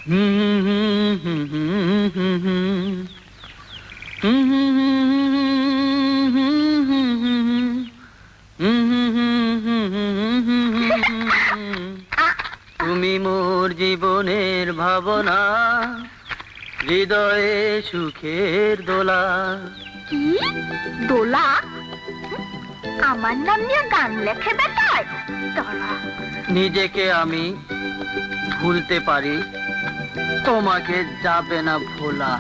তুমি মোর জীবনের ভাবনা, হৃদয়ে সুখের দোলা। কি দোলা? আমার নাম নিয়ে গান লেখে বেটায়? দাঁড়া, নিজেকে আমি ভুলতে পারি, তোমাকে যাবে না ভোলা।